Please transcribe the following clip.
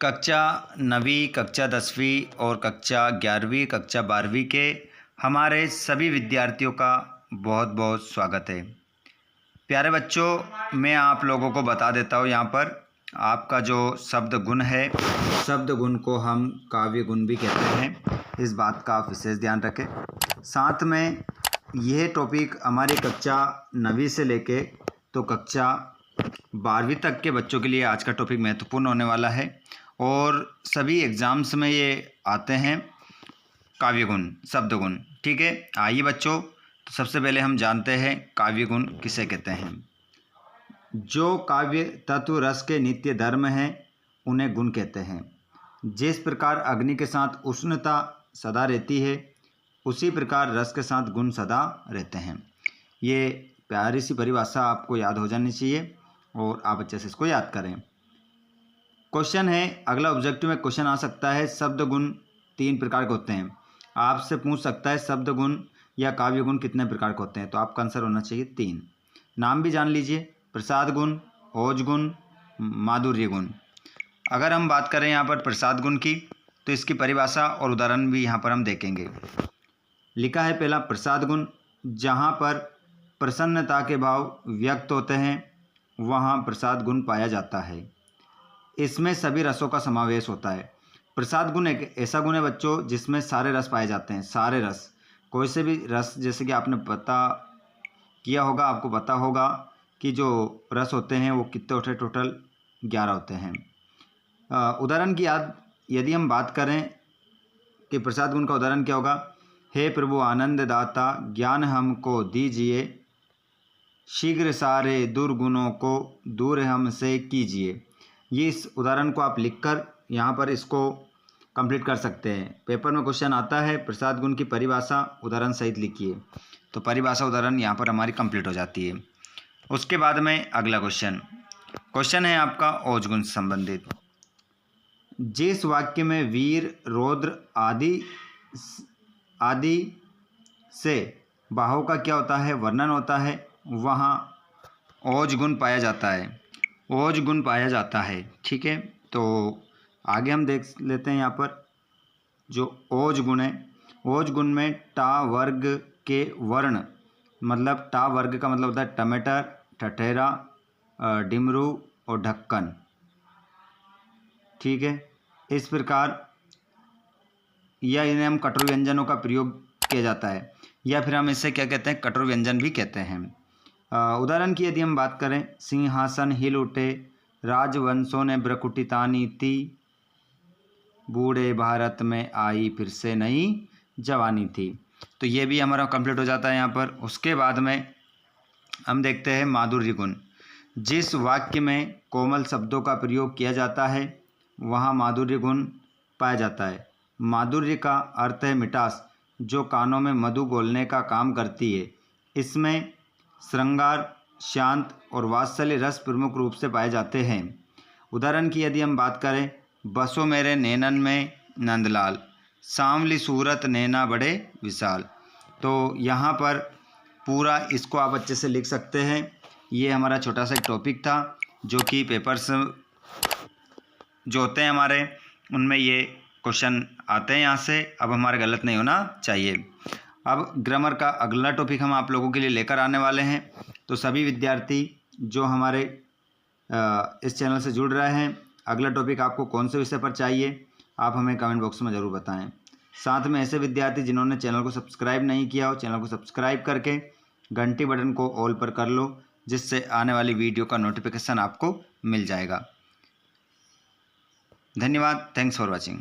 कक्षा 9वीं, कक्षा 10वीं और कक्षा 11वीं, कक्षा 12वीं के हमारे सभी विद्यार्थियों का बहुत बहुत स्वागत है। प्यारे बच्चों, मैं आप लोगों को बता देता हूँ यहाँ पर आपका जो शब्द गुण है, शब्द गुण को हम काव्य गुण भी कहते हैं। इस बात का आप विशेष ध्यान रखें। साथ में यह टॉपिक हमारी कक्षा 9वीं से लेके तो कक्षा 12वीं तक के बच्चों के लिए आज का टॉपिक महत्वपूर्ण होने वाला है और सभी एग्ज़ाम्स में ये आते हैं काव्य गुण, शब्द गुण। ठीक है, आइए बच्चों, तो सबसे पहले हम जानते हैं काव्य गुण किसे कहते हैं। जो काव्य तत्व रस के नित्य धर्म हैं उन्हें गुण कहते हैं। जिस प्रकार अग्नि के साथ उष्णता सदा रहती है, उसी प्रकार रस के साथ गुण सदा रहते हैं। ये प्यारी सी परिभाषा आपको याद हो जानी चाहिए और आप अच्छे से इसको याद करें। क्वेश्चन है, अगला ऑब्जेक्टिव में क्वेश्चन आ सकता है, शब्द गुण 3 प्रकार के होते हैं। आपसे पूछ सकता है शब्द गुण या काव्य गुण कितने प्रकार के होते हैं, तो आपका आंसर होना चाहिए 3। नाम भी जान लीजिए, प्रसाद गुण, ओज गुण, माधुर्य गुण। अगर हम बात करें यहाँ पर प्रसाद गुण की, तो इसकी परिभाषा और उदाहरण भी यहाँ पर हम देखेंगे। लिखा है पहला, प्रसाद गुण जहाँ पर प्रसन्नता के भाव व्यक्त होते हैं वहाँ प्रसाद गुण पाया जाता है। इसमें सभी रसों का समावेश होता है। प्रसाद गुण एक ऐसा गुण है बच्चों जिसमें सारे रस पाए जाते हैं। सारे रस, कोई से भी रस, जैसे कि आपने पता किया होगा, आपको पता होगा कि जो रस होते हैं वो कितने होते हैं, टोटल 11 होते हैं। उदाहरण की यदि हम बात करें कि प्रसाद गुण का उदाहरण क्या होगा, हे प्रभु आनंद दाता ज्ञान हमको दीजिए, शीघ्र सारे दुर्गुणों को दूर हमसे कीजिए। ये इस उदाहरण को आप लिखकर यहाँ पर इसको कंप्लीट कर सकते हैं। पेपर में क्वेश्चन आता है, प्रसाद गुण की परिभाषा उदाहरण सहित लिखिए, तो परिभाषा उदाहरण यहाँ पर हमारी कंप्लीट हो जाती है। उसके बाद में अगला क्वेश्चन है आपका ओज गुण से संबंधित। जिस वाक्य में वीर, रौद्र आदि से भावों का क्या होता है, वर्णन होता है, वहाँ ओज गुण पाया जाता है। ओज गुण पाया जाता है। ठीक है, तो आगे हम देख लेते हैं यहाँ पर जो ओज गुण है। ओज गुण में टा वर्ग के वर्ण, मतलब टा वर्ग का मतलब होता है टमाटर, ठठेरा, डिमरू और ढक्कन। ठीक है, इस प्रकार या इन्हें हम कठोर व्यंजनों का प्रयोग किया जाता है, या फिर हम इसे क्या कहते हैं, कठोर व्यंजन भी कहते हैं। उदाहरण की यदि हम बात करें, सिंहासन हिल उठे, राजवंशों ने ब्रकुटितानी थी, बूढ़े भारत में आई फिर से नई जवानी थी। तो ये भी हमारा कंप्लीट हो जाता है यहाँ पर। उसके बाद में हम देखते हैं माधुर्य गुण। जिस वाक्य में कोमल शब्दों का प्रयोग किया जाता है वहाँ माधुर्य गुण पाया जाता है। माधुर्य का अर्थ है मिठास, जो कानों में मधु घोलने का काम करती है। इसमें श्रृंगार, शांत और वात्सल्य रस प्रमुख रूप से पाए जाते हैं। उदाहरण की यदि हम बात करें, बसो मेरे नैनन में नंदलाल, सांवली सूरत नैना बड़े विशाल। तो यहाँ पर पूरा इसको आप अच्छे से लिख सकते हैं। ये हमारा छोटा सा टॉपिक था जो कि पेपर्स जो होते हैं हमारे, उनमें ये क्वेश्चन आते हैं यहाँ से। अब हमारे गलत नहीं होना चाहिए। अब ग्रामर का अगला टॉपिक हम आप लोगों के लिए लेकर आने वाले हैं। तो सभी विद्यार्थी जो हमारे इस चैनल से जुड़ रहे हैं, अगला टॉपिक आपको कौन से विषय पर चाहिए आप हमें कमेंट बॉक्स में ज़रूर बताएं। साथ में ऐसे विद्यार्थी जिन्होंने चैनल को सब्सक्राइब नहीं किया हो, चैनल को सब्सक्राइब करके घंटी बटन को ऑल पर कर लो, जिससे आने वाली वीडियो का नोटिफिकेशन आपको मिल जाएगा। धन्यवाद। Thanks for watching.